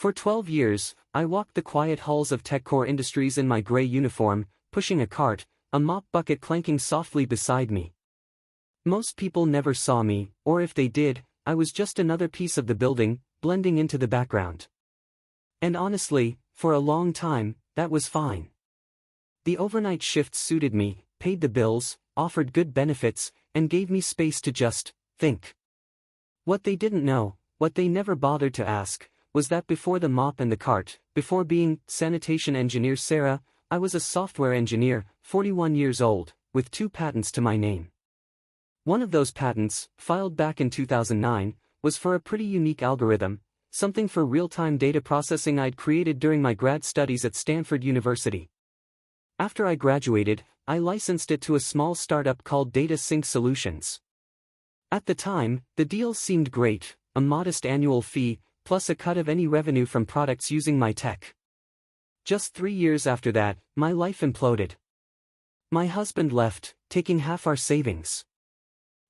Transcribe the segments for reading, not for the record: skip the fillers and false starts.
For 12 years, I walked the quiet halls of TechCore Industries in my gray uniform, pushing a cart, a mop bucket clanking softly beside me. Most people never saw me, or if they did, I was just another piece of the building, blending into the background. And honestly, for a long time, that was fine. The overnight shifts suited me, paid the bills, offered good benefits, and gave me space to just think. What they didn't know, what they never bothered to ask, was that before the mop and the cart, before being sanitation engineer Sarah, I was a software engineer, 41 years old, with 2 patents to my name. One of those patents, filed back in 2009, was for a pretty unique algorithm, something for real-time data processing I'd created during my grad studies at Stanford University. After I graduated, I licensed it to a small startup called Data Sync Solutions. At the time, the deal seemed great, a modest annual fee, plus a cut of any revenue from products using my tech. Just 3 years after that, my life imploded. My husband left, taking half our savings.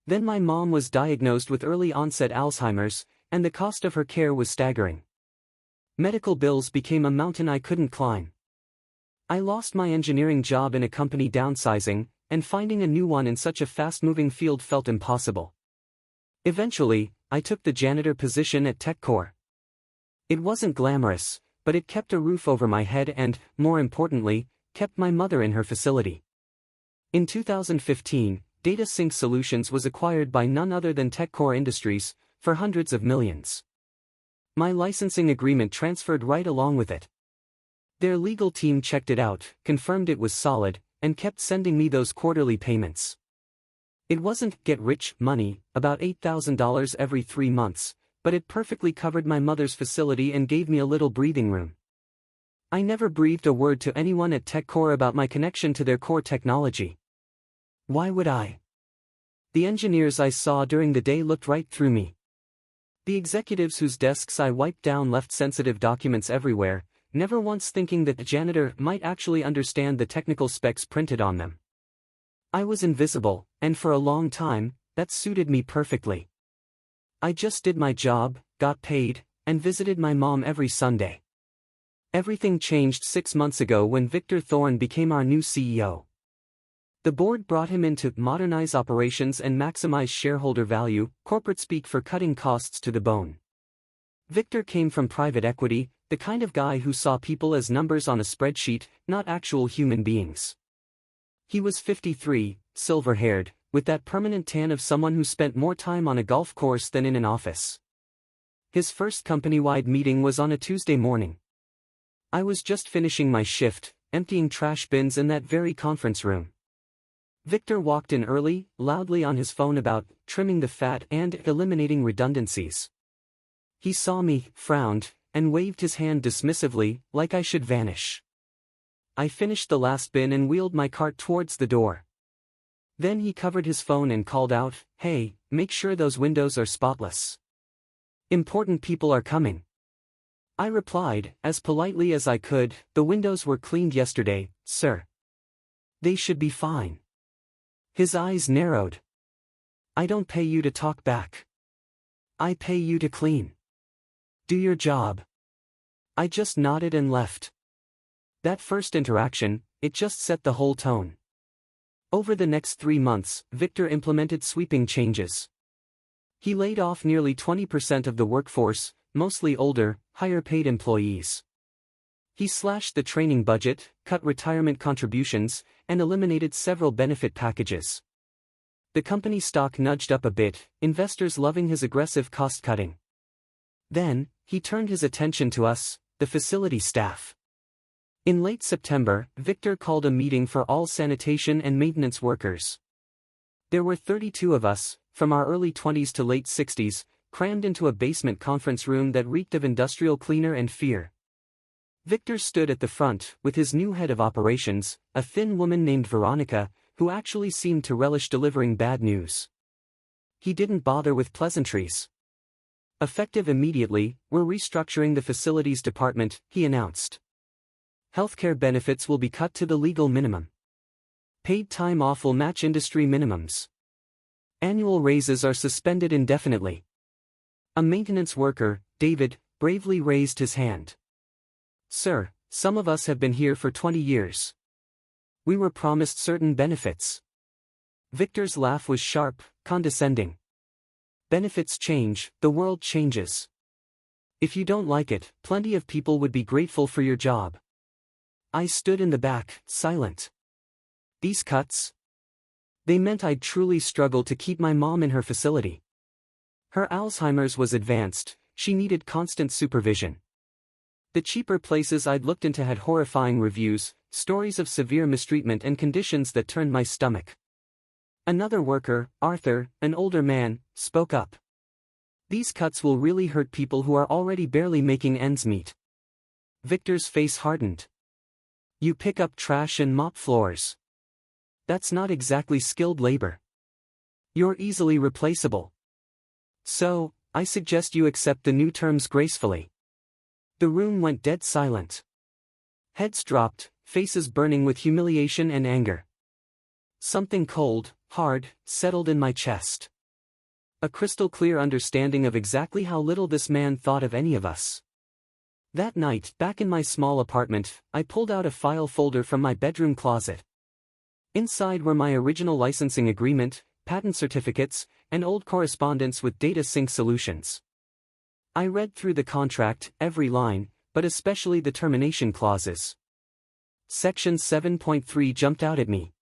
Then my mom was diagnosed with early-onset Alzheimer's, and the cost of her care was staggering. Medical bills became a mountain I couldn't climb. I lost my engineering job in a company downsizing, and finding a new one in such a fast-moving field felt impossible. Eventually, I took the janitor position at TechCore. It wasn't glamorous, but it kept a roof over my head and, more importantly, kept my mother in her facility. In 2015, Data Sync Solutions was acquired by none other than TechCore Industries, for hundreds of millions. My licensing agreement transferred right along with it. Their legal team checked it out, confirmed it was solid, and kept sending me those quarterly payments. It wasn't get-rich money, about $8,000 every 3 months, but it perfectly covered my mother's facility and gave me a little breathing room. I never breathed a word to anyone at TechCore about my connection to their core technology. Why would I? The engineers I saw during the day looked right through me. The executives whose desks I wiped down left sensitive documents everywhere, never once thinking that the janitor might actually understand the technical specs printed on them. I was invisible, and for a long time, that suited me perfectly. I just did my job, got paid, and visited my mom every Sunday. Everything changed 6 months ago when Victor Thorne became our new CEO. The board brought him in to modernize operations and maximize shareholder value, corporate speak for cutting costs to the bone. Victor came from private equity, the kind of guy who saw people as numbers on a spreadsheet, not actual human beings. He was 53, silver-haired, with that permanent tan of someone who spent more time on a golf course than in an office. His first company-wide meeting was on a Tuesday morning. I was just finishing my shift, emptying trash bins in that very conference room. Victor walked in early, loudly on his phone about trimming the fat and eliminating redundancies. He saw me, frowned, and waved his hand dismissively, like I should vanish. I finished the last bin and wheeled my cart towards the door. Then he covered his phone and called out, "Hey, make sure those windows are spotless. Important people are coming." I replied, as politely as I could, "The windows were cleaned yesterday, sir. They should be fine." His eyes narrowed. "I don't pay you to talk back. I pay you to clean. Do your job." I just nodded and left. That first interaction, it just set the whole tone. Over the next 3 months, Victor implemented sweeping changes. He laid off nearly 20% of the workforce, mostly older, higher-paid employees. He slashed the training budget, cut retirement contributions, and eliminated several benefit packages. The company stock nudged up a bit, investors loving his aggressive cost-cutting. Then, he turned his attention to us, the facility staff. In late September, Victor called a meeting for all sanitation and maintenance workers. There were 32 of us, from our early 20s to late 60s, crammed into a basement conference room that reeked of industrial cleaner and fear. Victor stood at the front, with his new head of operations, a thin woman named Veronica, who actually seemed to relish delivering bad news. He didn't bother with pleasantries. Effective immediately, we're restructuring the facilities department, he announced. Healthcare benefits will be cut to the legal minimum. Paid time off will match industry minimums. Annual raises are suspended indefinitely. A maintenance worker, David, bravely raised his hand. "Sir, some of us have been here for 20 years. We were promised certain benefits." Victor's laugh was sharp, condescending. "Benefits change, the world changes. If you don't like it, plenty of people would be grateful for your job." I stood in the back, silent. These cuts? They meant I'd truly struggle to keep my mom in her facility. Her Alzheimer's was advanced, she needed constant supervision. The cheaper places I'd looked into had horrifying reviews, stories of severe mistreatment and conditions that turned my stomach. Another worker, Arthur, an older man, spoke up. "These cuts will really hurt people who are already barely making ends meet." Victor's face hardened. "You pick up trash and mop floors. That's not exactly skilled labor. You're easily replaceable. So, I suggest you accept the new terms gracefully." The room went dead silent. Heads dropped, faces burning with humiliation and anger. Something cold, hard, settled in my chest. A crystal-clear understanding of exactly how little this man thought of any of us. That night, back in my small apartment, I pulled out a file folder from my bedroom closet. Inside were my original licensing agreement, patent certificates, and old correspondence with data sync solutions. I read through the contract, every line, but especially the termination clauses. Section 7.3 jumped out at me.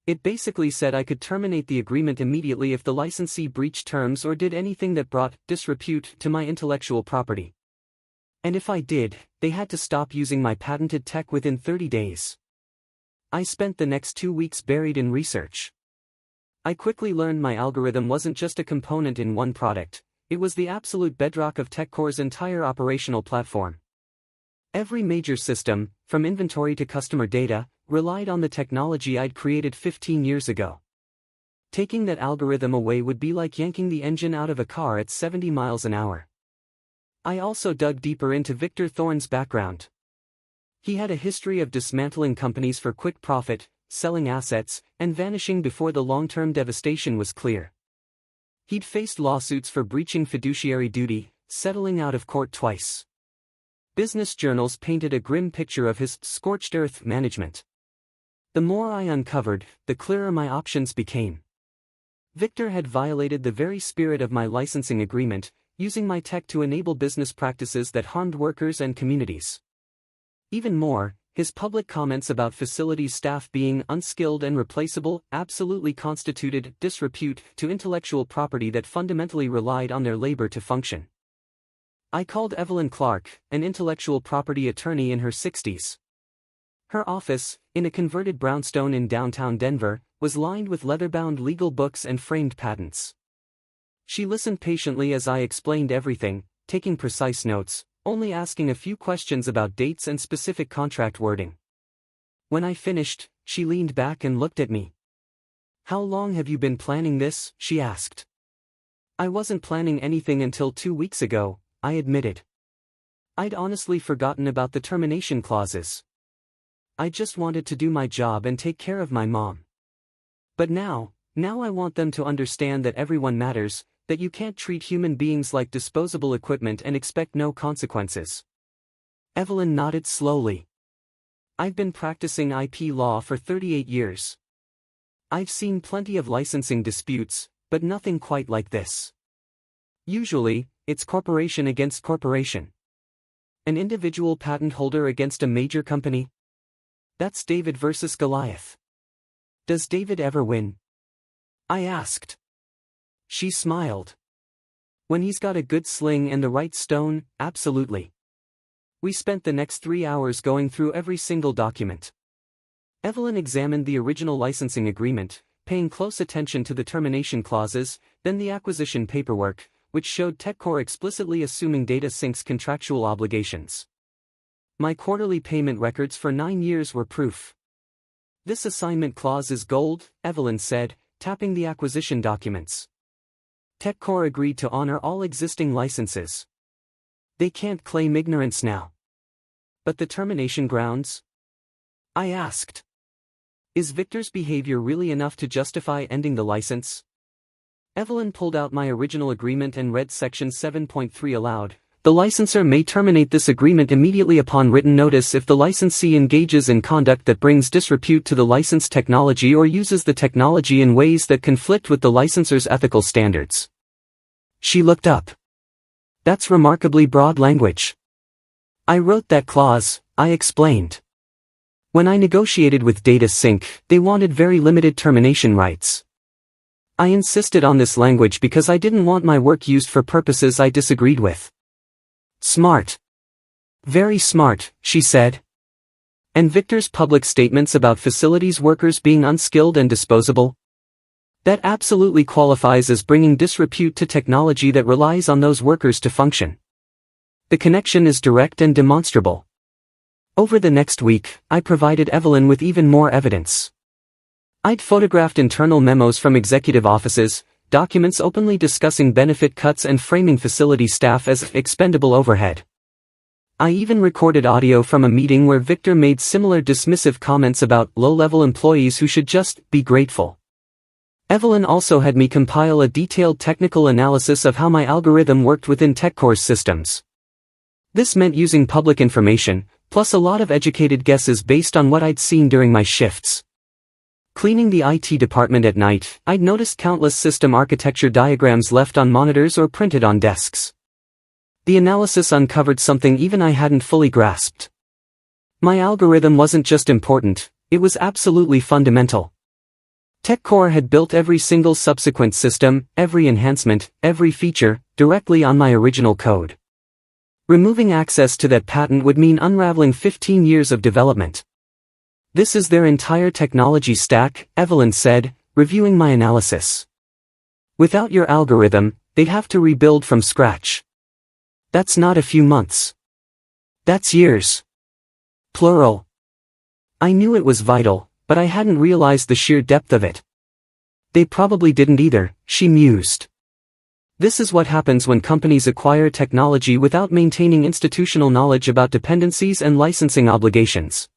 It basically said I could terminate the agreement immediately if the licensee breached terms or did anything that brought disrepute to my intellectual property. And if I did, they had to stop using my patented tech within 30 days. I spent the next 2 weeks buried in research. I quickly learned my algorithm wasn't just a component in one product, it was the absolute bedrock of TechCore's entire operational platform. Every major system, from inventory to customer data, relied on the technology I'd created 15 years ago. Taking that algorithm away would be like yanking the engine out of a car at 70 miles an hour. I also dug deeper into Victor Thorne's background. He had a history of dismantling companies for quick profit, selling assets, and vanishing before the long-term devastation was clear. He'd faced lawsuits for breaching fiduciary duty, settling out of court twice. Business journals painted a grim picture of his scorched earth management. The more I uncovered, the clearer my options became. Victor had violated the very spirit of my licensing agreement, using my tech to enable business practices that harmed workers and communities. Even more, his public comments about facilities staff being unskilled and replaceable absolutely constituted disrepute to intellectual property that fundamentally relied on their labor to function. I called Evelyn Clark, an intellectual property attorney in her 60s. Her office, in a converted brownstone in downtown Denver, was lined with leather-bound legal books and framed patents. She listened patiently as I explained everything, taking precise notes, only asking a few questions about dates and specific contract wording. When I finished, she leaned back and looked at me. "How long have you been planning this?" she asked. "I wasn't planning anything until 2 weeks ago," I admitted. I'd honestly forgotten about the termination clauses. I just wanted to do my job and take care of my mom. But now I want them to understand that everyone matters, that you can't treat human beings like disposable equipment and expect no consequences. Evelyn nodded slowly. "I've been practicing IP law for 38 years. I've seen plenty of licensing disputes, but nothing quite like this. Usually, it's corporation against corporation. An individual patent holder against a major company. That's David versus Goliath. Does David ever win?" I asked. She smiled. "When he's got a good sling and the right stone, absolutely." We spent the next 3 hours going through every single document. Evelyn examined the original licensing agreement, paying close attention to the termination clauses, then the acquisition paperwork, which showed TechCore explicitly assuming Data Sync's contractual obligations. My quarterly payment records for 9 years were proof. "This assignment clause is gold," Evelyn said, tapping the acquisition documents. TechCore agreed to honor all existing licenses. They can't claim ignorance now. But the termination grounds? I asked. Is Victor's behavior really enough to justify ending the license? Evelyn pulled out my original agreement and read Section 7.3 aloud, the licensor may terminate this agreement immediately upon written notice if the licensee engages in conduct that brings disrepute to the licensed technology or uses the technology in ways that conflict with the licensor's ethical standards. She looked up. That's remarkably broad language. I wrote that clause, I explained. When I negotiated with Data Sync, they wanted very limited termination rights. I insisted on this language because I didn't want my work used for purposes I disagreed with. Smart. Very smart, she said. And Victor's public statements about facilities workers being unskilled and disposable? That absolutely qualifies as bringing disrepute to technology that relies on those workers to function. The connection is direct and demonstrable. Over the next week, I provided Evelyn with even more evidence. I'd photographed internal memos from executive offices, documents openly discussing benefit cuts and framing facility staff as expendable overhead. I even recorded audio from a meeting where Victor made similar dismissive comments about low-level employees who should just be grateful. Evelyn also had me compile a detailed technical analysis of how my algorithm worked within TechCore's systems. This meant using public information, plus a lot of educated guesses based on what I'd seen during my shifts. Cleaning the IT department at night, I'd noticed countless system architecture diagrams left on monitors or printed on desks. The analysis uncovered something even I hadn't fully grasped. My algorithm wasn't just important, it was absolutely fundamental. TechCore had built every single subsequent system, every enhancement, every feature, directly on my original code. Removing access to that patent would mean unraveling 15 years of development. This is their entire technology stack, Evelyn said, reviewing my analysis. Without your algorithm, they'd have to rebuild from scratch. That's not a few months. That's years. Plural. I knew it was vital, but I hadn't realized the sheer depth of it. They probably didn't either, she mused. This is what happens when companies acquire technology without maintaining institutional knowledge about dependencies and licensing obligations.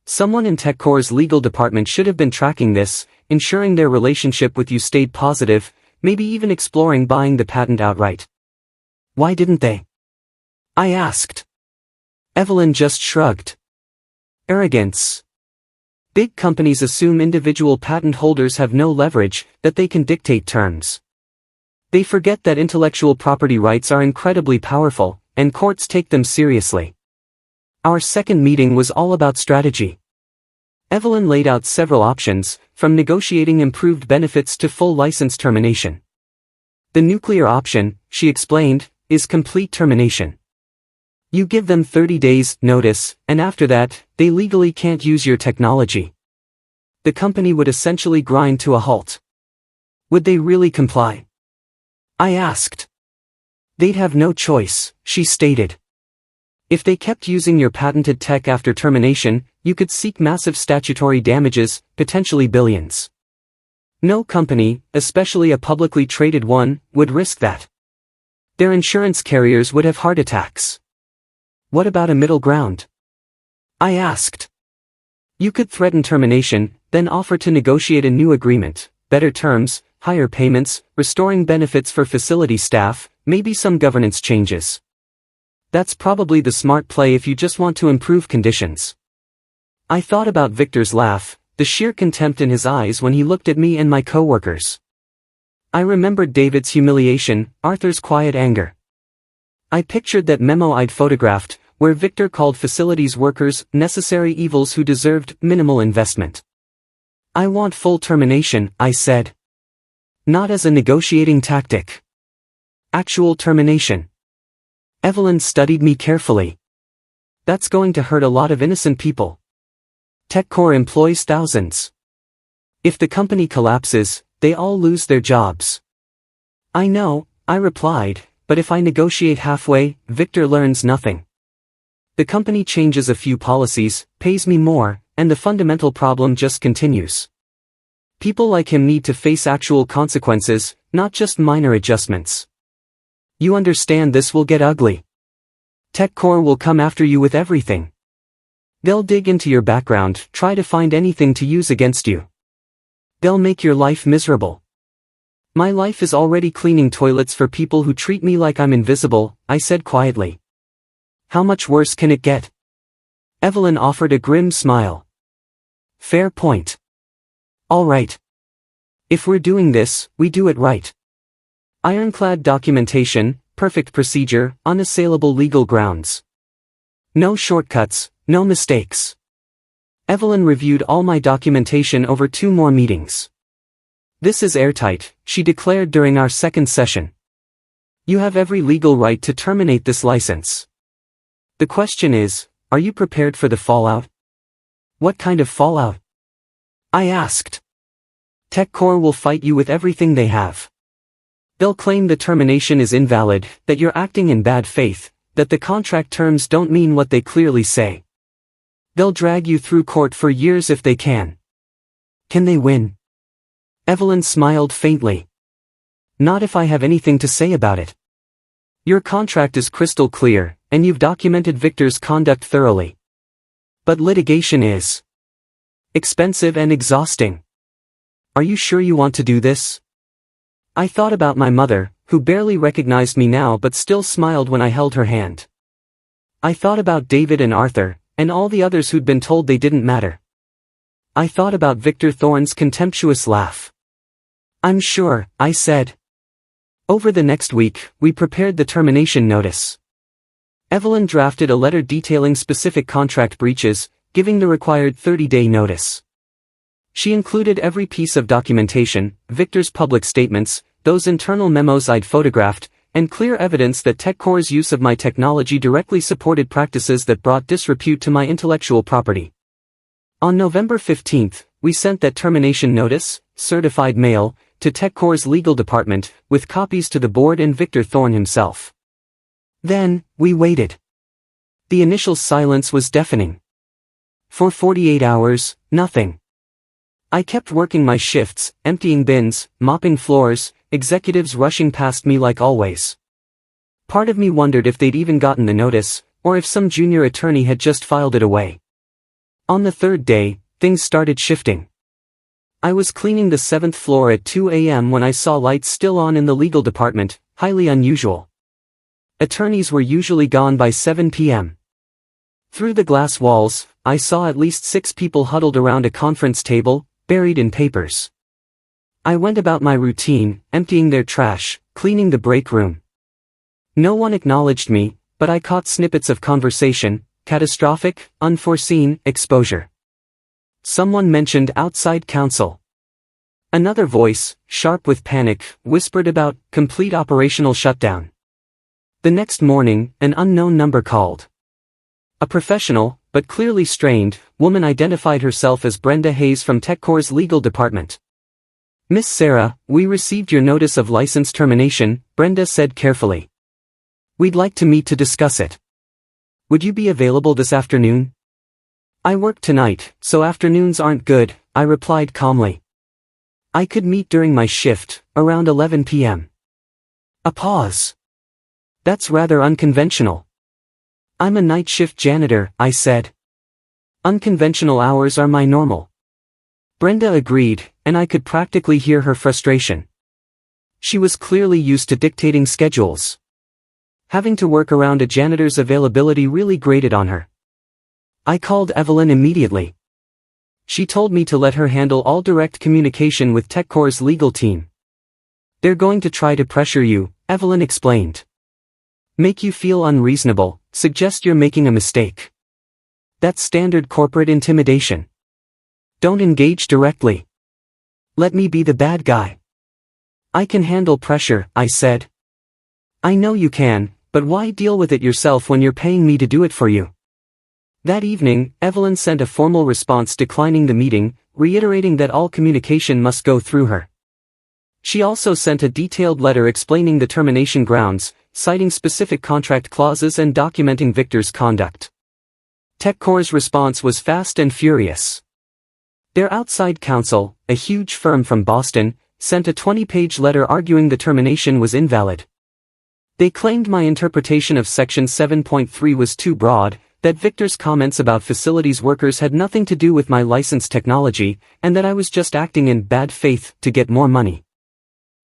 Someone in TechCore's legal department should have been tracking this, ensuring their relationship with you stayed positive, maybe even exploring buying the patent outright. Why didn't they? I asked. Evelyn just shrugged. Arrogance. Big companies assume individual patent holders have no leverage, that they can dictate terms. They forget that intellectual property rights are incredibly powerful, and courts take them seriously. Our second meeting was all about strategy. Evelyn laid out several options, from negotiating improved benefits to full license termination. The nuclear option, she explained, is complete termination. You give them 30 days notice, and after that, they legally can't use your technology. The company would essentially grind to a halt. Would they really comply? I asked. They'd have no choice, she stated. If they kept using your patented tech after termination, you could seek massive statutory damages, potentially billions. No company, especially a publicly traded one, would risk that. Their insurance carriers would have heart attacks. What about a middle ground? I asked. You could threaten termination, then offer to negotiate a new agreement, better terms, higher payments, restoring benefits for facility staff, maybe some governance changes. That's probably the smart play if you just want to improve conditions. I thought about Victor's laugh, the sheer contempt in his eyes when he looked at me and my coworkers. I remembered David's humiliation, Arthur's quiet anger. I pictured that memo I'd photographed, where Victor called facilities workers necessary evils who deserved minimal investment. I want full termination, I said. Not as a negotiating tactic. Actual termination. Evelyn studied me carefully. That's going to hurt a lot of innocent people. TechCore employs thousands. If the company collapses, they all lose their jobs. I know, I replied, but if I negotiate halfway, Victor learns nothing. The company changes a few policies, pays me more, and the fundamental problem just continues. People like him need to face actual consequences, not just minor adjustments. You understand this will get ugly. TechCore will come after you with everything. They'll dig into your background, try to find anything to use against you. They'll make your life miserable. My life is already cleaning toilets for people who treat me like I'm invisible, I said quietly. How much worse can it get? Evelyn offered a grim smile. Fair point. All right. If we're doing this, we do it right. Ironclad documentation, perfect procedure, unassailable legal grounds. No shortcuts, no mistakes. Evelyn reviewed all my documentation over 2 more meetings. This is airtight, she declared during our second session. You have every legal right to terminate this license. The question is, are you prepared for the fallout? What kind of fallout? I asked. TechCore will fight you with everything they have. They'll claim the termination is invalid, that you're acting in bad faith, that the contract terms don't mean what they clearly say. They'll drag you through court for years if they can. Can they win? Evelyn smiled faintly. Not if I have anything to say about it. Your contract is crystal clear, and you've documented Victor's conduct thoroughly. But litigation is expensive and exhausting. Are you sure you want to do this? I thought about my mother, who barely recognized me now but still smiled when I held her hand. I thought about David and Arthur, and all the others who'd been told they didn't matter. I thought about Victor Thorne's contemptuous laugh. I'm sure, I said. Over the next week, we prepared the termination notice. Evelyn drafted a letter detailing specific contract breaches, giving the required 30-day notice. She included every piece of documentation, Victor's public statements, those internal memos I'd photographed, and clear evidence that TechCore's use of my technology directly supported practices that brought disrepute to my intellectual property. On November 15th, we sent that termination notice, certified mail, to TechCore's legal department, with copies to the board and Victor Thorne himself. Then, we waited. The initial silence was deafening. For 48 hours, nothing. I kept working my shifts, emptying bins, mopping floors, executives rushing past me like always. Part of me wondered if they'd even gotten the notice, or if some junior attorney had just filed it away. On the 3rd day, things started shifting. I was cleaning the 7th floor at 2 a.m. when I saw lights still on in the legal department, highly unusual. Attorneys were usually gone by 7 p.m. Through the glass walls, I saw at least 6 people huddled around a conference table, buried in papers. I went about my routine, emptying their trash, cleaning the break room. No one acknowledged me, but I caught snippets of conversation, catastrophic, unforeseen, exposure. Someone mentioned outside counsel. Another voice, sharp with panic, whispered about complete operational shutdown. The next morning, an unknown number called. A professional, but clearly strained, woman identified herself as Brenda Hayes from TechCore's legal department. Miss Sarah, we received your notice of license termination, Brenda said carefully. We'd like to meet to discuss it. Would you be available this afternoon? I work tonight, so afternoons aren't good, I replied calmly. I could meet during my shift, around 11 p.m. A pause. That's rather unconventional. I'm a night shift janitor, I said. Unconventional hours are my normal. Brenda agreed, and I could practically hear her frustration. She was clearly used to dictating schedules. Having to work around a janitor's availability really grated on her. I called Evelyn immediately. She told me to let her handle all direct communication with TechCore's legal team. They're going to try to pressure you, Evelyn explained. Make you feel unreasonable, suggest you're making a mistake. That's standard corporate intimidation. Don't engage directly. Let me be the bad guy. I can handle pressure, I said. I know you can, but why deal with it yourself when you're paying me to do it for you? That evening, Evelyn sent a formal response declining the meeting, reiterating that all communication must go through her. She also sent a detailed letter explaining the termination grounds, citing specific contract clauses and documenting Victor's conduct. TechCore's response was fast and furious. Their outside counsel, a huge firm from Boston, sent a 20-page letter arguing the termination was invalid. They claimed my interpretation of Section 7.3 was too broad, that Victor's comments about facilities workers had nothing to do with my licensed technology, and that I was just acting in bad faith to get more money.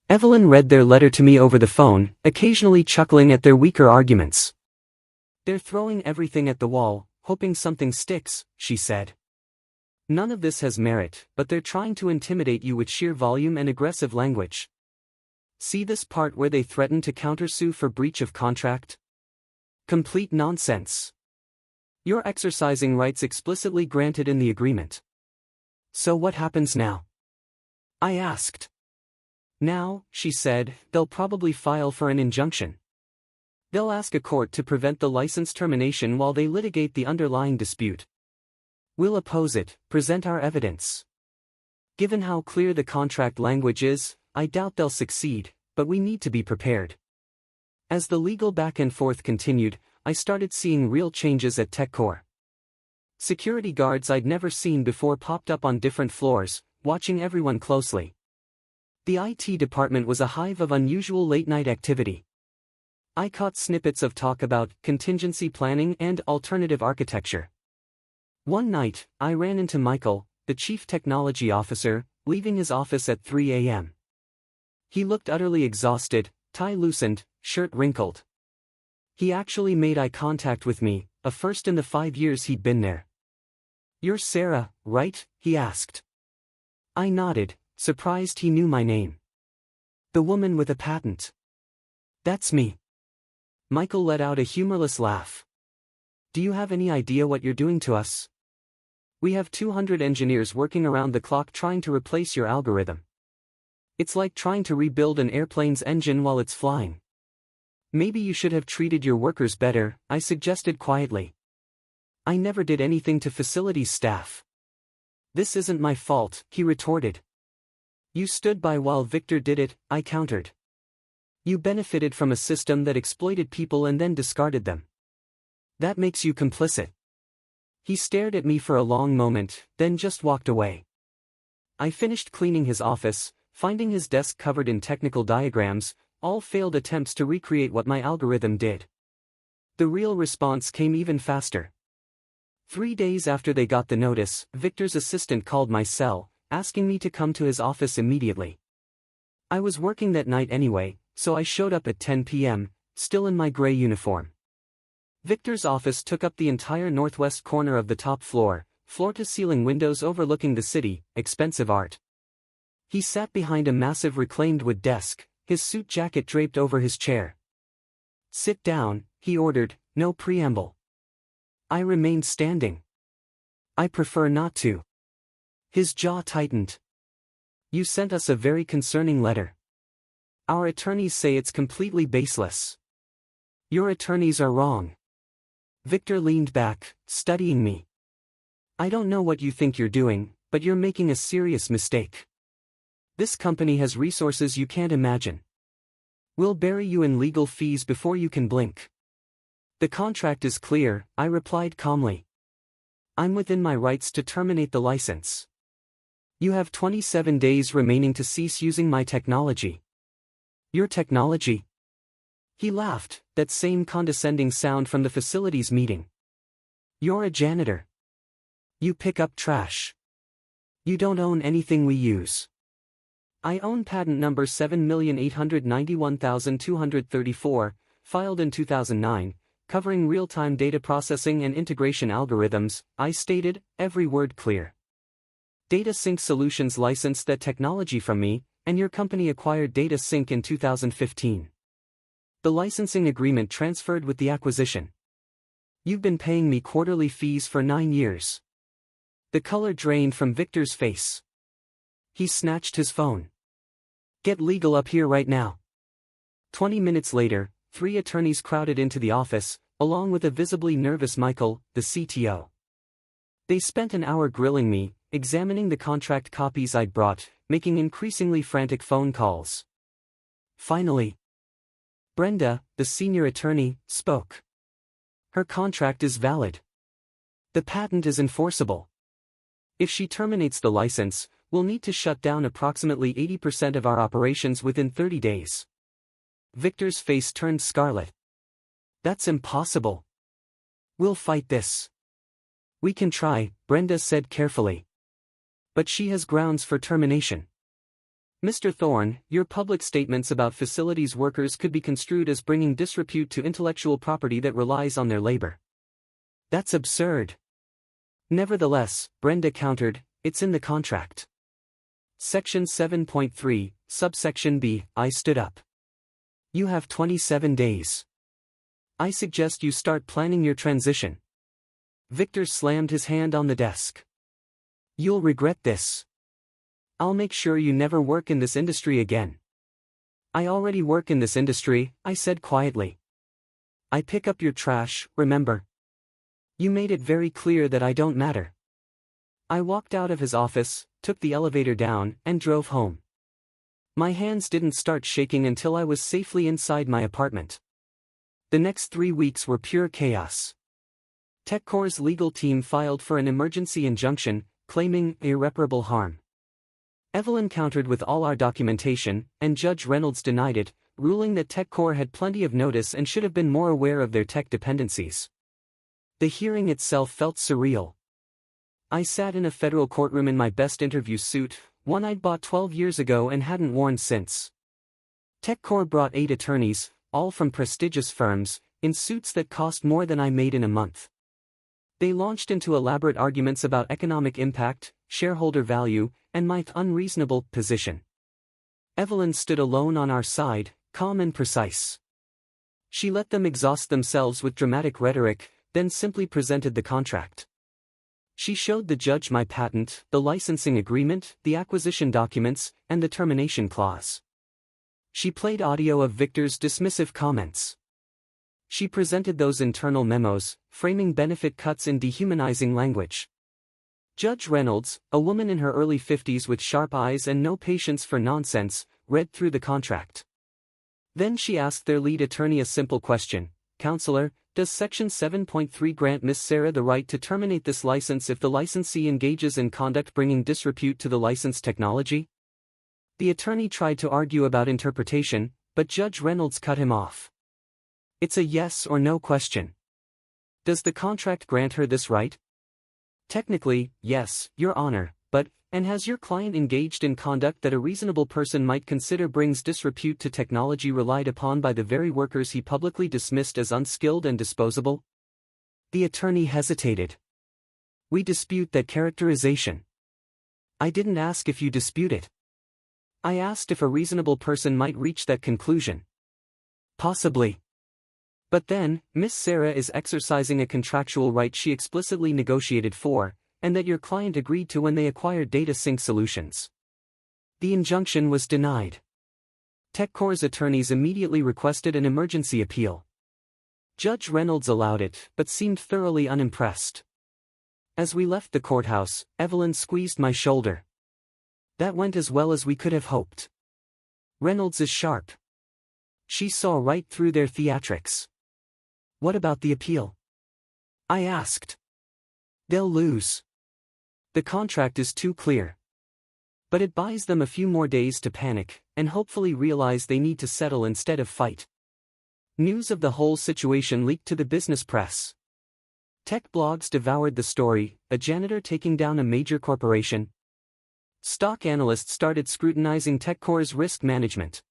Evelyn read their letter to me over the phone, occasionally chuckling at their weaker arguments. "They're throwing everything at the wall, hoping something sticks," she said. "None of this has merit, but they're trying to intimidate you with sheer volume and aggressive language. See this part where they threaten to countersue for breach of contract? Complete nonsense. You're exercising rights explicitly granted in the agreement." "So what happens now?" I asked. "Now," she said, "they'll probably file for an injunction. They'll ask a court to prevent the license termination while they litigate the underlying dispute. We'll oppose it, present our evidence. Given how clear the contract language is, I doubt they'll succeed, but we need to be prepared." As the legal back and forth continued, I started seeing real changes at TechCore. Security guards I'd never seen before popped up on different floors, watching everyone closely. The IT department was a hive of unusual late-night activity. I caught snippets of talk about contingency planning and alternative architecture. One night, I ran into Michael, the chief technology officer, leaving his office at 3 a.m. He looked utterly exhausted, tie loosened, shirt wrinkled. He actually made eye contact with me, a first in the 5 years he'd been there. "You're Sarah, right?" he asked. I nodded, surprised he knew my name. "The woman with a patent." "That's me." Michael let out a humorless laugh. "Do you have any idea what you're doing to us? We have 200 engineers working around the clock trying to replace your algorithm. It's like trying to rebuild an airplane's engine while it's flying." "Maybe you should have treated your workers better," I suggested quietly. "I never did anything to facilities staff." "This isn't my fault," he retorted. "You stood by while Victor did it," I countered. "You benefited from a system that exploited people and then discarded them. That makes you complicit." He stared at me for a long moment, then just walked away. I finished cleaning his office, finding his desk covered in technical diagrams, all failed attempts to recreate what my algorithm did. The real response came even faster. 3 days after they got the notice, Victor's assistant called my cell, asking me to come to his office immediately. I was working that night anyway, so I showed up at 10 p.m., still in my gray uniform. Victor's office took up the entire northwest corner of the top floor, floor-to-ceiling windows overlooking the city, expensive art. He sat behind a massive reclaimed wood desk, his suit jacket draped over his chair. "Sit down," he ordered, no preamble. I remained standing. "I prefer not to." His jaw tightened. "You sent us a very concerning letter. Our attorneys say it's completely baseless." "Your attorneys are wrong." Victor leaned back, studying me. "I don't know what you think you're doing, but you're making a serious mistake. This company has resources you can't imagine. We'll bury you in legal fees before you can blink." "The contract is clear," I replied calmly. "I'm within my rights to terminate the license. You have 27 days remaining to cease using my technology." "Your technology?" He laughed, that same condescending sound from the facilities meeting. "You're a janitor. You pick up trash. You don't own anything we use." "I own patent number 7,891,234, filed in 2009, covering real-time data processing and integration algorithms," I stated, every word clear. "Data Sync Solutions licensed that technology from me, and your company acquired Data Sync in 2015. The licensing agreement transferred with the acquisition. You've been paying me quarterly fees for 9 years." The color drained from Victor's face. He snatched his phone. "Get legal up here right now." 20 minutes later, 3 attorneys crowded into the office, along with a visibly nervous Michael, the CTO. They spent an hour grilling me, examining the contract copies I'd brought, making increasingly frantic phone calls. Finally, Brenda, the senior attorney, spoke. "Her contract is valid. The patent is enforceable. If she terminates the license, we'll need to shut down approximately 80% of our operations within 30 days. Victor's face turned scarlet. "That's impossible. We'll fight this." "We can try," Brenda said carefully. "But she has grounds for termination. Mr. Thorne, your public statements about facilities workers could be construed as bringing disrepute to intellectual property that relies on their labor. That's absurd. Nevertheless, Brenda countered, it's in the contract. Section 7.3, subsection B. I stood up. You have 27 days. I suggest you start planning your transition. Victor slammed his hand on the desk. You'll regret this. I'll make sure you never work in this industry again. I already work in this industry, I said quietly. I pick up your trash, remember? You made it very clear that I don't matter. I walked out of his office, took the elevator down, and drove home. My hands didn't start shaking until I was safely inside my apartment. The next 3 weeks were pure chaos. TechCore's legal team filed for an emergency injunction, claiming irreparable harm. Evelyn countered with all our documentation, and Judge Reynolds denied it, ruling that TechCore had plenty of notice and should have been more aware of their tech dependencies. The hearing itself felt surreal. I sat in a federal courtroom in my best interview suit, one I'd bought 12 years ago and hadn't worn since. TechCore brought 8 attorneys, all from prestigious firms, in suits that cost more than I made in a month. They launched into elaborate arguments about economic impact, shareholder value, and my unreasonable position. Evelyn stood alone on our side, calm and precise. She let them exhaust themselves with dramatic rhetoric, then simply presented the contract. She showed the judge my patent, the licensing agreement, the acquisition documents, and the termination clause. She played audio of Victor's dismissive comments. She presented those internal memos, framing benefit cuts in dehumanizing language. Judge Reynolds, a woman in her early 50s with sharp eyes and no patience for nonsense, read through the contract. Then she asked their lead attorney a simple question, "Counselor, does Section 7.3 grant Miss Sarah the right to terminate this license if the licensee engages in conduct bringing disrepute to the licensed technology?" The attorney tried to argue about interpretation, but Judge Reynolds cut him off. It's a yes or no question. Does the contract grant her this right? Technically, yes, Your Honor, but, and has your client engaged in conduct that a reasonable person might consider brings disrepute to technology relied upon by the very workers he publicly dismissed as unskilled and disposable? The attorney hesitated. We dispute that characterization. I didn't ask if you dispute it. I asked if a reasonable person might reach that conclusion. Possibly. But then, Miss Sarah is exercising a contractual right she explicitly negotiated for, and that your client agreed to when they acquired data sync solutions. The injunction was denied. TechCore's attorneys immediately requested an emergency appeal. Judge Reynolds allowed it, but seemed thoroughly unimpressed. As we left the courthouse, Evelyn squeezed my shoulder. That went as well as we could have hoped. Reynolds is sharp. She saw right through their theatrics. What about the appeal? I asked. They'll lose. The contract is too clear. But it buys them a few more days to panic, and hopefully realize they need to settle instead of fight. News of the whole situation leaked to the business press. Tech blogs devoured the story, a janitor taking down a major corporation. Stock analysts started scrutinizing TechCore's risk management.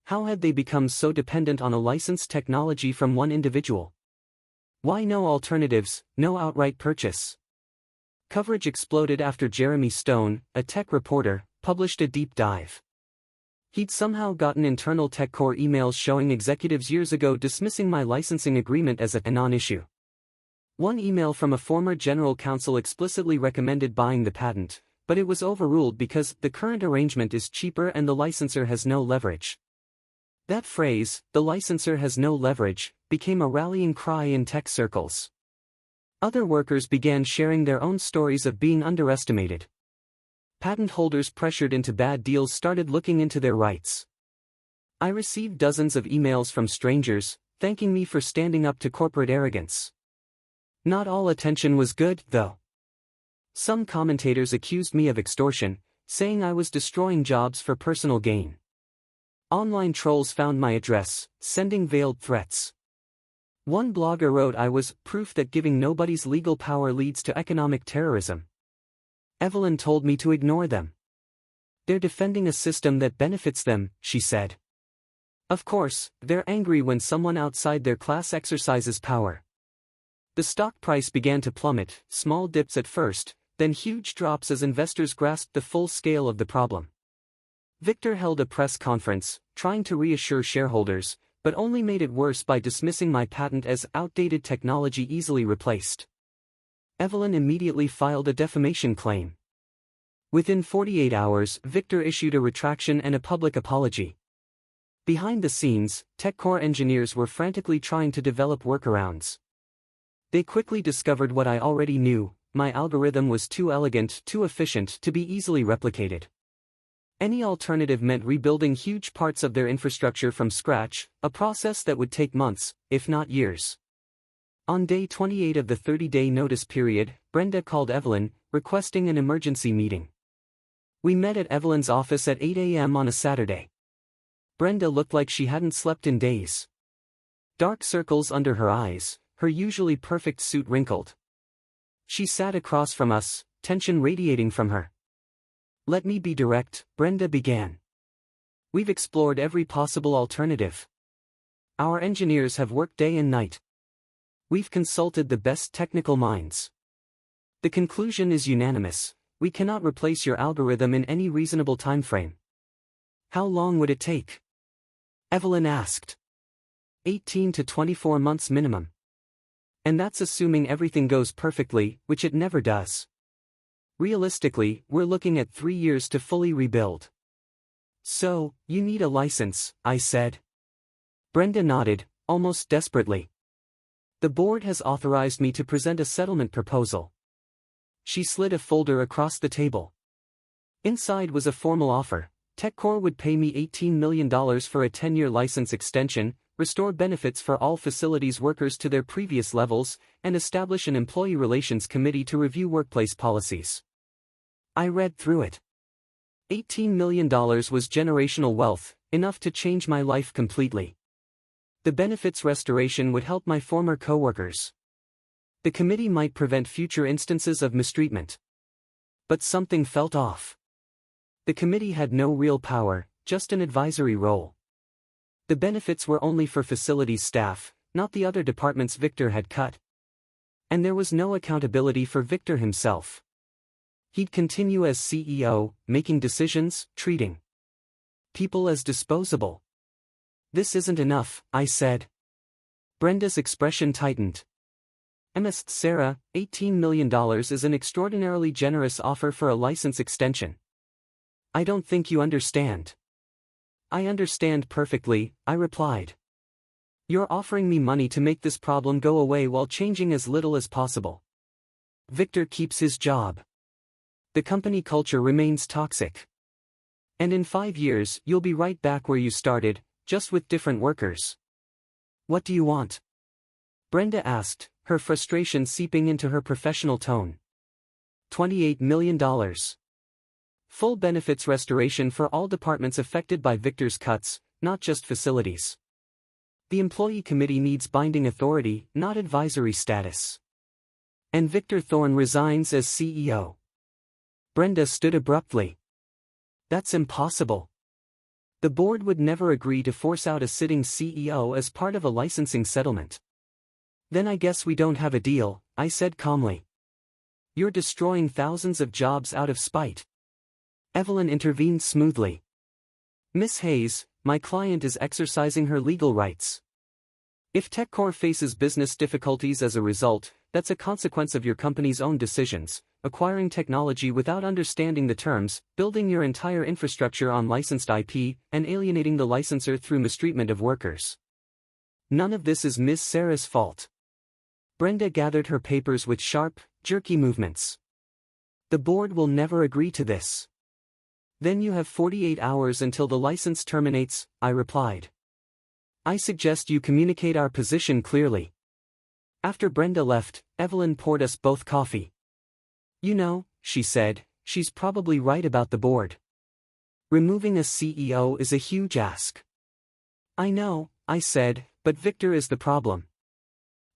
How had they become so dependent on a licensed technology from one individual? Why no alternatives, no outright purchase? Coverage exploded after Jeremy Stone, a tech reporter, published a deep dive. He'd somehow gotten internal TechCore emails showing executives years ago dismissing my licensing agreement as a non-issue. One email from a former general counsel explicitly recommended buying the patent, but it was overruled because the current arrangement is cheaper and the licensor has no leverage. That phrase, "the licensor has no leverage," became a rallying cry in tech circles. Other workers began sharing their own stories of being underestimated. Patent holders pressured into bad deals started looking into their rights. I received dozens of emails from strangers, thanking me for standing up to corporate arrogance. Not all attention was good, though. Some commentators accused me of extortion, saying I was destroying jobs for personal gain. Online trolls found my address, sending veiled threats. One blogger wrote I was proof that giving nobody's legal power leads to economic terrorism. Evelyn told me to ignore them. They're defending a system that benefits them, she said. Of course, they're angry when someone outside their class exercises power. The stock price began to plummet, small dips at first, then huge drops as investors grasped the full scale of the problem. Victor held a press conference, trying to reassure shareholders, but only made it worse by dismissing my patent as outdated technology easily replaced. Evelyn immediately filed a defamation claim. Within 48 hours, Victor issued a retraction and a public apology. Behind the scenes, TechCore engineers were frantically trying to develop workarounds. They quickly discovered what I already knew: my algorithm was too elegant, too efficient to be easily replicated. Any alternative meant rebuilding huge parts of their infrastructure from scratch, a process that would take months, if not years. On day 28 of the 30-day notice period, Brenda called Evelyn, requesting an emergency meeting. We met at Evelyn's office at 8 a.m. on a Saturday. Brenda looked like she hadn't slept in days. Dark circles under her eyes, her usually perfect suit wrinkled. She sat across from us, tension radiating from her. "Let me be direct," Brenda began. "We've explored every possible alternative. Our engineers have worked day and night. We've consulted the best technical minds. The conclusion is unanimous: we cannot replace your algorithm in any reasonable timeframe." "How long would it take?" Evelyn asked. 18 to 24 months minimum. And that's assuming everything goes perfectly, which it never does. Realistically, we're looking at 3 years to fully rebuild. "So, you need a license," I said. Brenda nodded, almost desperately. "The board has authorized me to present a settlement proposal." She slid a folder across the table. Inside was a formal offer. TechCore would pay me $18 million for a 10-year license extension, restore benefits for all facilities workers to their previous levels, and establish an employee relations committee to review workplace policies. I read through it. $18 million was generational wealth, enough to change my life completely. The benefits restoration would help my former coworkers. The committee might prevent future instances of mistreatment. But something felt off. The committee had no real power, just an advisory role. The benefits were only for facilities staff, not the other departments Victor had cut. And there was no accountability for Victor himself. He'd continue as CEO, making decisions, treating people as disposable. "This isn't enough," I said. Brenda's expression tightened. "Ms. Sarah, $18 million is an extraordinarily generous offer for a license extension. I don't think you understand." "I understand perfectly," I replied. "You're offering me money to make this problem go away while changing as little as possible. Victor keeps his job. The company culture remains toxic. And in 5 years you'll be right back where you started, just with different workers. What do you want?" Brenda asked, her frustration seeping into her professional tone. $28 million. Full benefits restoration for all departments affected by Victor's cuts, not just facilities. The employee committee needs binding authority, not advisory status. And Victor Thorne resigns as CEO. Brenda stood abruptly. "That's impossible. The board would never agree to force out a sitting CEO as part of a licensing settlement." "Then I guess we don't have a deal," I said calmly. "You're destroying thousands of jobs out of spite." Evelyn intervened smoothly. "Miss Hayes, my client is exercising her legal rights. If TechCore faces business difficulties as a result, that's a consequence of your company's own decisions, acquiring technology without understanding the terms, building your entire infrastructure on licensed IP, and alienating the licensor through mistreatment of workers. None of this is Miss Sarah's fault." Brenda gathered her papers with sharp, jerky movements. "The board will never agree to this." "Then you have 48 hours until the license terminates," I replied. "I suggest you communicate our position clearly." After Brenda left, Evelyn poured us both coffee. "You know," she said, "she's probably right about the board. Removing a CEO is a huge ask." "I know," I said, "but Victor is the problem.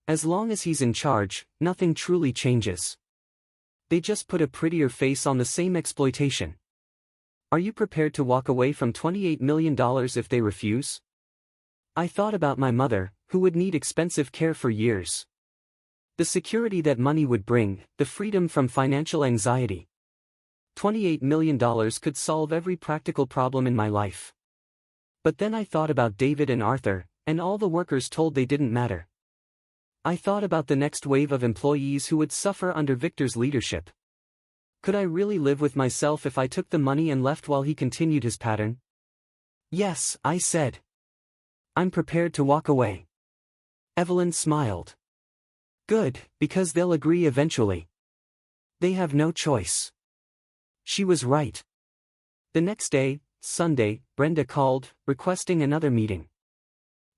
As long as he's in charge, nothing truly changes. They just put a prettier face on the same exploitation." Are you prepared to walk away from $28 million if they refuse? I thought about my mother, who would need expensive care for years. The security that money would bring, the freedom from financial anxiety. $28 million could solve every practical problem in my life. But then I thought about David and Arthur, and all the workers told they didn't matter. I thought about the next wave of employees who would suffer under Victor's leadership. Could I really live with myself if I took the money and left while he continued his pattern? Yes, I said. I'm prepared to walk away. Evelyn smiled. Good, because they'll agree eventually. They have no choice. She was right. The next day, Sunday, Brenda called, requesting another meeting.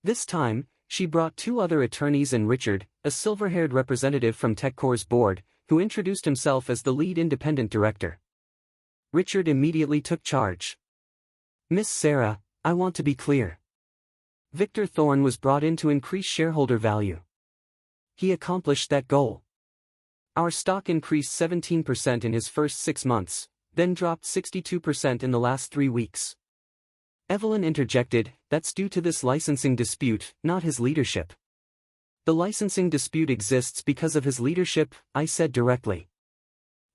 This time, she brought 2 other attorneys and Richard, a silver-haired representative from TechCore's board, who introduced himself as the lead independent director. Richard immediately took charge. Miss Sarah, I want to be clear. Victor Thorne was brought in to increase shareholder value. He accomplished that goal. Our stock increased 17% in his first 6 months, then dropped 62% in the last 3 weeks. Evelyn interjected, that's due to this licensing dispute, not his leadership. The licensing dispute exists because of his leadership, I said directly.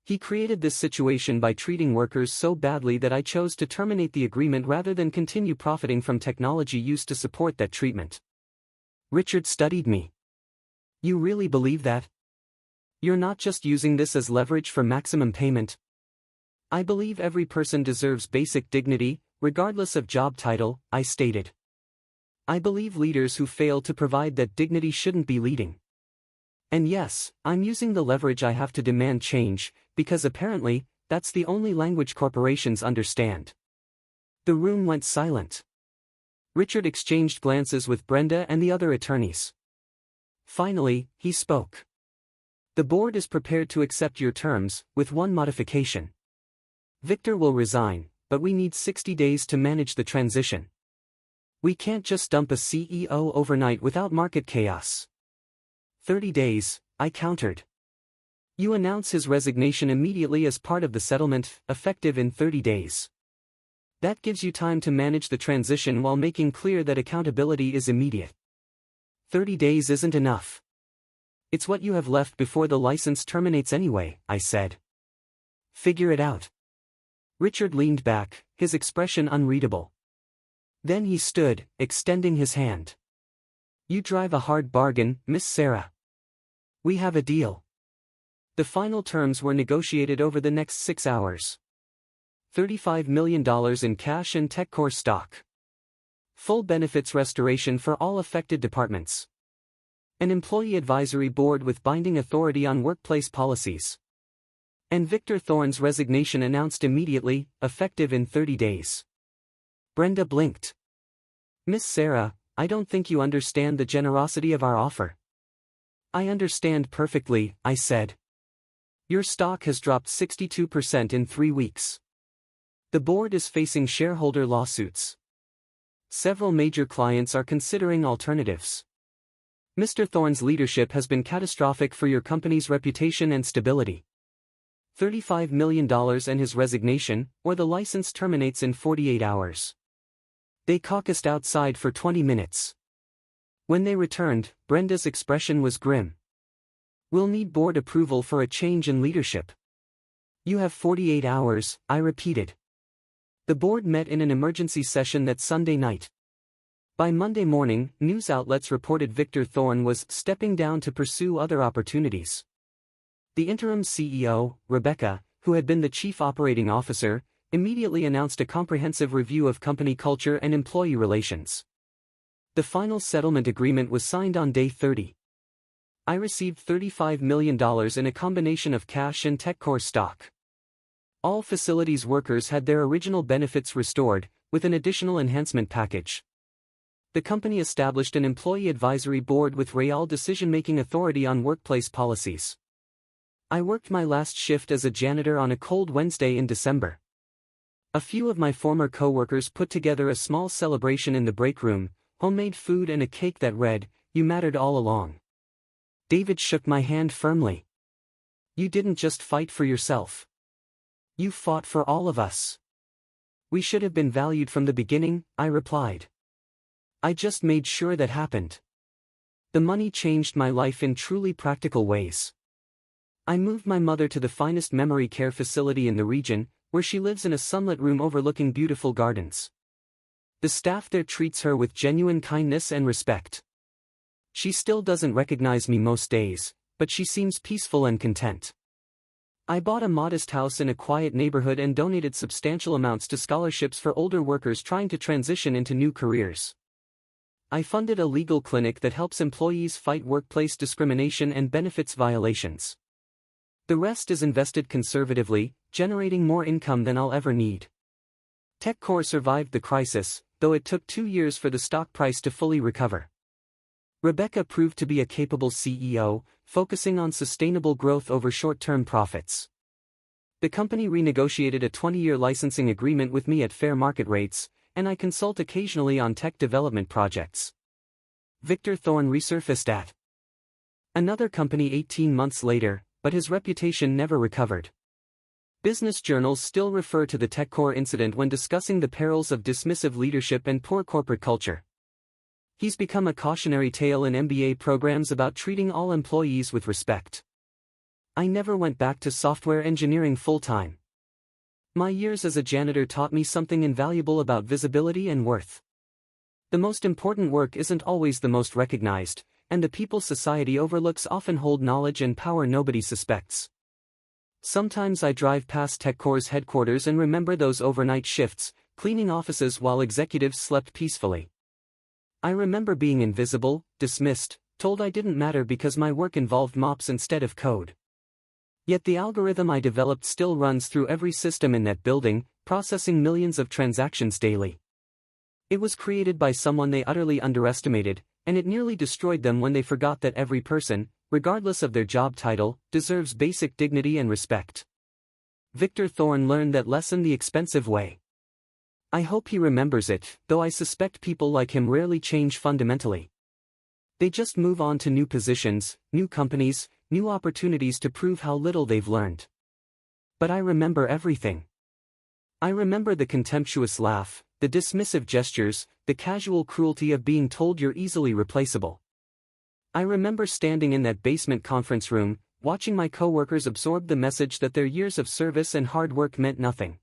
He created this situation by treating workers so badly that I chose to terminate the agreement rather than continue profiting from technology used to support that treatment. Richard studied me. You really believe that? You're not just using this as leverage for maximum payment. I believe every person deserves basic dignity, regardless of job title, I stated. I believe leaders who fail to provide that dignity shouldn't be leading. And yes, I'm using the leverage I have to demand change, because apparently, that's the only language corporations understand. The room went silent. Richard exchanged glances with Brenda and the other attorneys. Finally, he spoke. The board is prepared to accept your terms, with one modification. Victor will resign, but we need 60 days to manage the transition. We can't just dump a CEO overnight without market chaos. 30 days, I countered. You announce his resignation immediately as part of the settlement, effective in 30 days. That gives you time to manage the transition while making clear that accountability is immediate. 30 days isn't enough. It's what you have left before the license terminates anyway, I said. Figure it out. Richard leaned back, his expression unreadable. Then he stood, extending his hand. You drive a hard bargain, Miss Sarah. We have a deal. The final terms were negotiated over the next 6 hours. $35 million in cash and TechCore stock. Full benefits restoration for all affected departments. An employee advisory board with binding authority on workplace policies. And Victor Thorne's resignation announced immediately, effective in 30 days. Brenda blinked. Miss Sarah, I don't think you understand the generosity of our offer. I understand perfectly, I said. Your stock has dropped 62% in 3 weeks. The board is facing shareholder lawsuits. Several major clients are considering alternatives. Mr. Thorne's leadership has been catastrophic for your company's reputation and stability. $35 million and his resignation, or the license terminates in 48 hours. They caucused outside for 20 minutes. When they returned, Brenda's expression was grim. We'll need board approval for a change in leadership. You have 48 hours, I repeated. The board met in an emergency session that Sunday night. By Monday morning, news outlets reported Victor Thorne was stepping down to pursue other opportunities. The interim CEO, Rebecca, who had been the chief operating officer, immediately announced a comprehensive review of company culture and employee relations. The final settlement agreement was signed on day 30. I received $35 million in a combination of cash and TechCore stock. All facilities workers had their original benefits restored, with an additional enhancement package. The company established an employee advisory board with real decision-making authority on workplace policies. I worked my last shift as a janitor on a cold Wednesday in December. A few of my former co-workers put together a small celebration in the break room, homemade food and a cake that read, "You mattered all along." David shook my hand firmly. You didn't just fight for yourself. You fought for all of us. We should have been valued from the beginning, I replied. I just made sure that happened. The money changed my life in truly practical ways. I moved my mother to the finest memory care facility in the region, where she lives in a sunlit room overlooking beautiful gardens. The staff there treats her with genuine kindness and respect. She still doesn't recognize me most days, but she seems peaceful and content. I bought a modest house in a quiet neighborhood and donated substantial amounts to scholarships for older workers trying to transition into new careers. I funded a legal clinic that helps employees fight workplace discrimination and benefits violations. The rest is invested conservatively, generating more income than I'll ever need. TechCore survived the crisis, though it took 2 years for the stock price to fully recover. Rebecca proved to be a capable CEO, focusing on sustainable growth over short-term profits. The company renegotiated a 20-year licensing agreement with me at fair market rates, and I consult occasionally on tech development projects. Victor Thorne resurfaced at another company 18 months later, but his reputation never recovered. Business journals still refer to the TechCore incident when discussing the perils of dismissive leadership and poor corporate culture. He's become a cautionary tale in MBA programs about treating all employees with respect. I never went back to software engineering full-time. My years as a janitor taught me something invaluable about visibility and worth. The most important work isn't always the most recognized, and the people society overlooks often hold knowledge and power nobody suspects. Sometimes I drive past TechCore's headquarters and remember those overnight shifts, cleaning offices while executives slept peacefully. I remember being invisible, dismissed, told I didn't matter because my work involved mops instead of code. Yet the algorithm I developed still runs through every system in that building, processing millions of transactions daily. It was created by someone they utterly underestimated, and it nearly destroyed them when they forgot that every person, regardless of their job title, deserves basic dignity and respect. Victor Thorne learned that lesson the expensive way. I hope he remembers it, though I suspect people like him rarely change fundamentally. They just move on to new positions, new companies, new opportunities to prove how little they've learned. But I remember everything. I remember the contemptuous laugh, the dismissive gestures, the casual cruelty of being told you're easily replaceable. I remember standing in that basement conference room, watching my coworkers absorb the message that their years of service and hard work meant nothing.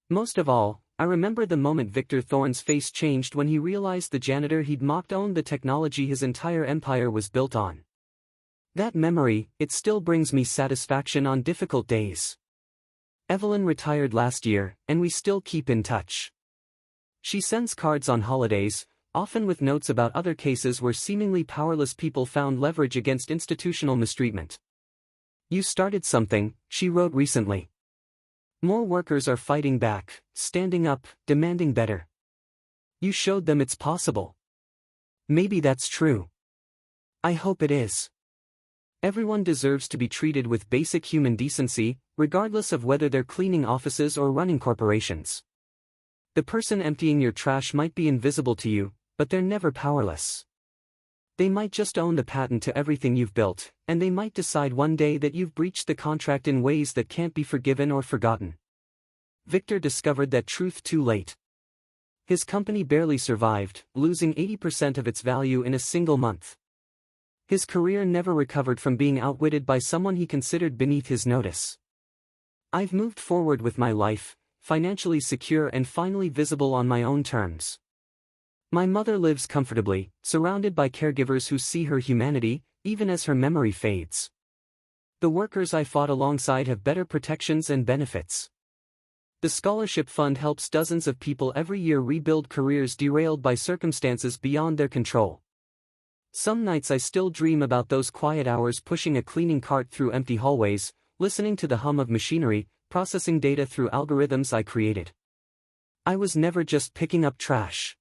Most of all, I remember the moment Victor Thorne's face changed when he realized the janitor he'd mocked owned the technology his entire empire was built on. That memory, it still brings me satisfaction on difficult days. Evelyn retired last year, and we still keep in touch. She sends cards on holidays, often with notes about other cases where seemingly powerless people found leverage against institutional mistreatment. You started something, she wrote recently. More workers are fighting back, standing up, demanding better. You showed them it's possible. Maybe that's true. I hope it is. Everyone deserves to be treated with basic human decency, regardless of whether they're cleaning offices or running corporations. The person emptying your trash might be invisible to you, but they're never powerless. They might just own the patent to everything you've built, and they might decide one day that you've breached the contract in ways that can't be forgiven or forgotten. Victor discovered that truth too late. His company barely survived, losing 80% of its value in a single month. His career never recovered from being outwitted by someone he considered beneath his notice. I've moved forward with my life, financially secure and finally visible on my own terms. My mother lives comfortably, surrounded by caregivers who see her humanity, even as her memory fades. The workers I fought alongside have better protections and benefits. The scholarship fund helps dozens of people every year rebuild careers derailed by circumstances beyond their control. Some nights I still dream about those quiet hours pushing a cleaning cart through empty hallways, listening to the hum of machinery, processing data through algorithms I created. I was never just picking up trash.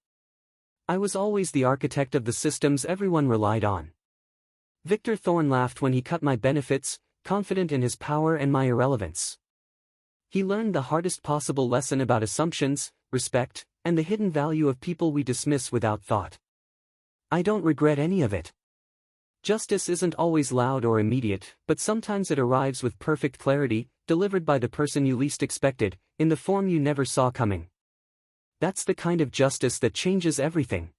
I was always the architect of the systems everyone relied on. Victor Thorne laughed when he cut my benefits, confident in his power and my irrelevance. He learned the hardest possible lesson about assumptions, respect, and the hidden value of people we dismiss without thought. I don't regret any of it. Justice isn't always loud or immediate, but sometimes it arrives with perfect clarity, delivered by the person you least expected, in the form you never saw coming. that's the kind of justice that changes everything.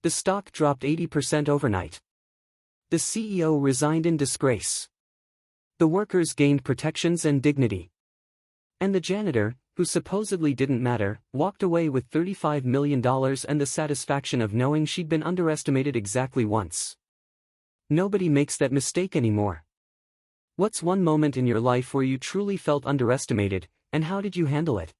The stock dropped 80% overnight. The CEO resigned in disgrace. The workers gained protections and dignity. And the janitor, who supposedly didn't matter, walked away with $35 million and the satisfaction of knowing she'd been underestimated exactly once. Nobody makes that mistake anymore. What's one moment in your life where you truly felt underestimated, and how did you handle it?